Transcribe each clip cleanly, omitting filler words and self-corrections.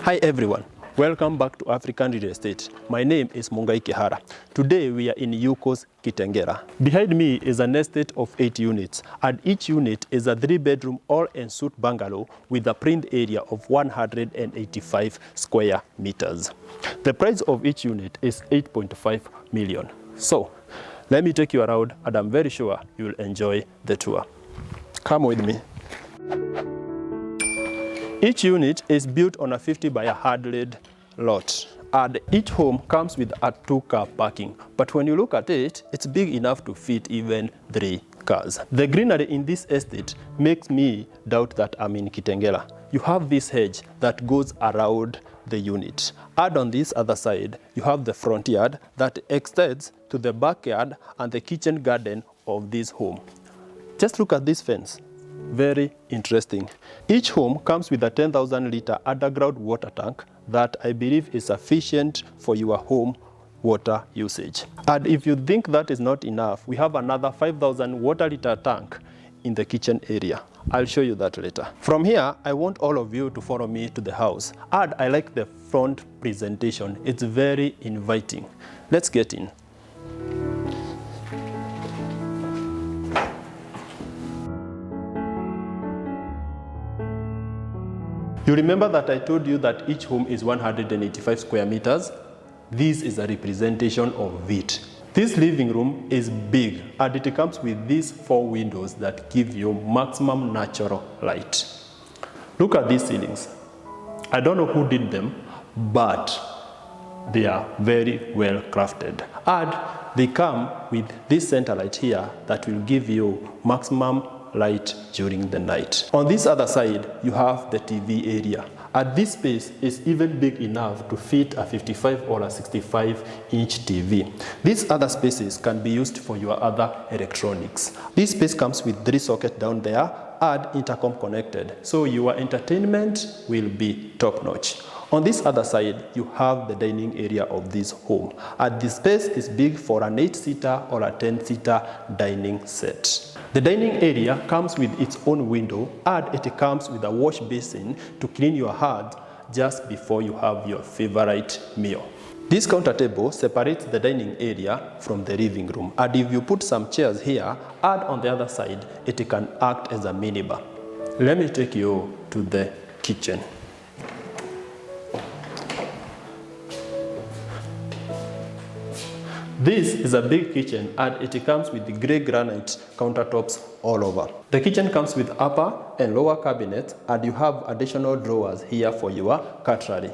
Hi everyone, welcome back to African Real Estate. My name is Mungai Kihara. Today we are in Yukos Kitengela. Behind me is an estate of 8 units, and each unit is a 3-bedroom all-en-suite bungalow with a print area of 185 square meters. The price of each unit is 8.5 million. So, let me take you around, and I'm very sure you'll enjoy the tour. Come with me. Each unit is built on a 50 by 100 lot, and each home comes with a 2-car parking. But when you look at it, it's big enough to fit even 3 cars. The greenery in this estate makes me doubt that I'm in Kitengela. You have this hedge that goes around the unit. And on this other side, you have the front yard that extends to the backyard and the kitchen garden of this home. Just look at this fence. Very interesting. Each home comes with a 10,000 liter underground water tank that I believe is sufficient for your home water usage. And if you think that is not enough, we have another 5,000 water liter tank in the kitchen area. I'll show you that later. From here, I want all of you to follow me to the house. And I like the front presentation. It's very inviting. Let's get in. You remember that I told you that each home is 185 square meters? This is a representation of it. This living room is big, and it comes with these 4 windows that give you maximum natural light. Look at these ceilings. I don't know who did them, but they are very well crafted. And they come with this center light here that will give you maximum light during the night. On this other side, you have the TV area. And this space is even big enough to fit a 55 or a 65-inch TV. These other spaces can be used for your other electronics. This space comes with 3 sockets down there and intercom connected, so your entertainment will be top-notch. On this other side, you have the dining area of this home, and the space is big for an 8-seater or a 10-seater dining set. The dining area comes with its own window, and it comes with a wash basin to clean your hands just before you have your favorite meal. This counter table separates the dining area from the living room, and if you put some chairs here and on the other side, it can act as a minibar. Let me take you to the kitchen. This is a big kitchen, and it comes with the grey granite countertops all over. The kitchen comes with upper and lower cabinets, and you have additional drawers here for your cutlery.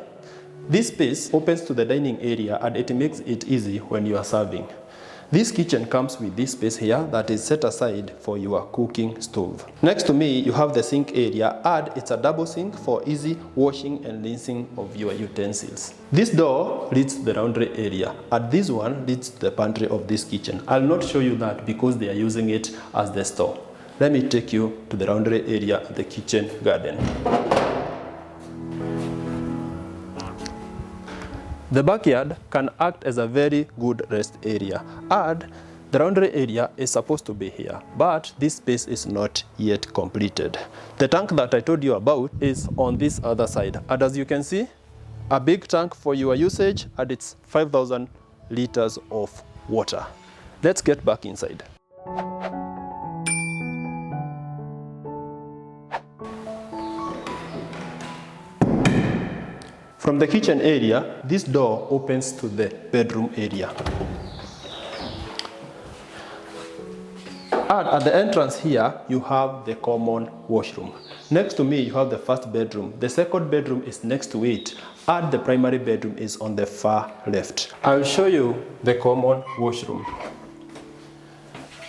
This space opens to the dining area, and it makes it easy when you are serving. This kitchen comes with this space here that is set aside for your cooking stove. Next to me, you have the sink area, and it's a double sink for easy washing and rinsing of your utensils. This door leads to the laundry area, and this one leads to the pantry of this kitchen. I'll not show you that because they are using it as the store. Let me take you to the laundry area and the kitchen garden. The backyard can act as a very good rest area, and the laundry area is supposed to be here, but this space is not yet completed. The tank that I told you about is on this other side, and as you can see, a big tank for your usage, and it's 5,000 liters of water. Let's get back inside. From the kitchen area, this door opens to the bedroom area. And at the entrance here, you have the common washroom. Next to me, you have the first bedroom. The second bedroom is next to it, and the primary bedroom is on the far left. I'll show you the common washroom.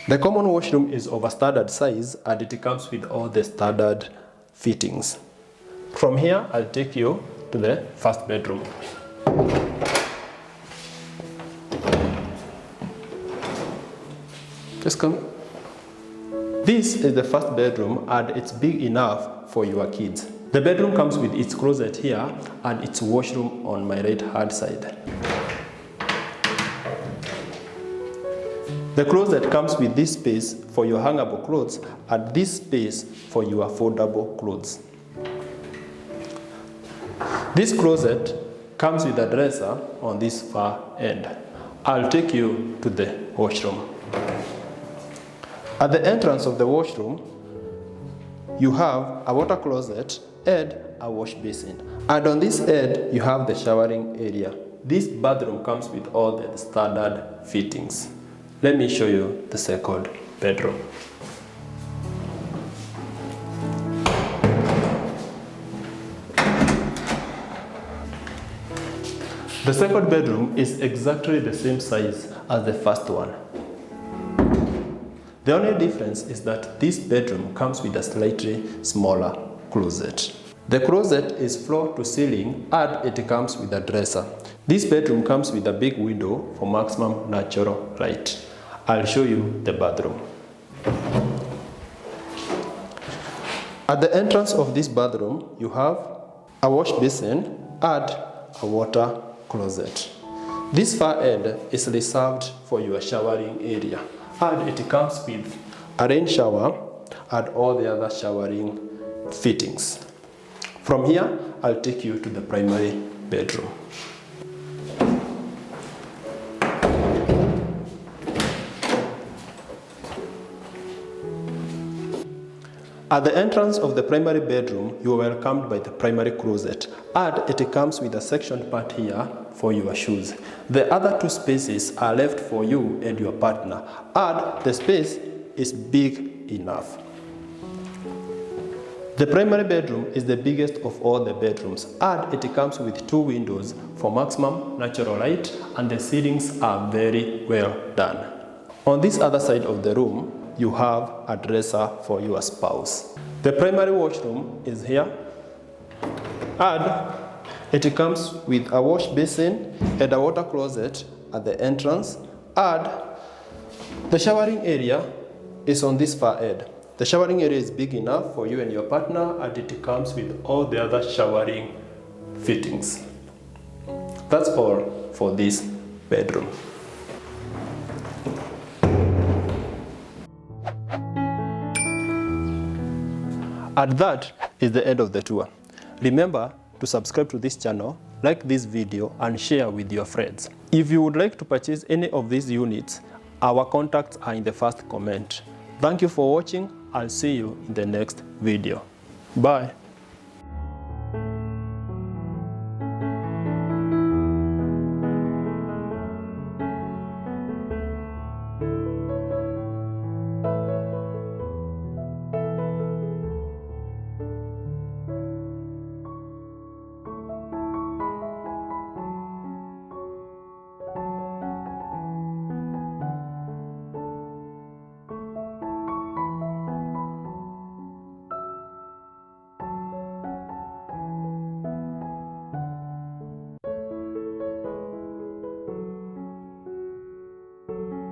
The common washroom is of a standard size, and it comes with all the standard fittings. From here, I'll take you to the first bedroom. Just come. This is the first bedroom, and it's big enough for your kids. The bedroom comes with its closet here and its washroom on my right hand side. The closet comes with this space for your hangable clothes and this space for your foldable clothes. This closet comes with a dresser on this far end. I'll take you to the washroom. At the entrance of the washroom, you have a water closet and a wash basin. And on this end, you have the showering area. This bathroom comes with all the standard fittings. Let me show you the second bedroom. The second bedroom is exactly the same size as the first one. The only difference is that this bedroom comes with a slightly smaller closet. The closet is floor to ceiling and it comes with a dresser. This bedroom comes with a big window for maximum natural light. I'll show you the bathroom. At the entrance of this bathroom, you have a wash basin and a water closet. This far end is reserved for your showering area, and it comes with a rain shower and all the other showering fittings. From here, I'll take you to the primary bedroom. At the entrance of the primary bedroom, you are welcomed by the primary closet, and it comes with a sectioned part here for your shoes. The other two spaces are left for you and your partner, and the space is big enough. The primary bedroom is the biggest of all the bedrooms, and it comes with 2 windows for maximum natural light, and the ceilings are very well done. On this other side of the room, you have a dresser for your spouse. The primary washroom is here, and it comes with a wash basin and a water closet at the entrance, and the showering area is on this far end. The showering area is big enough for you and your partner, and it comes with all the other showering fittings. That's all for this bedroom. And that is the end of the tour. Remember to subscribe to this channel, like this video, and share with your friends. If you would like to purchase any of these units, our contacts are in the first comment. Thank you for watching. I'll see you in the next video. Bye.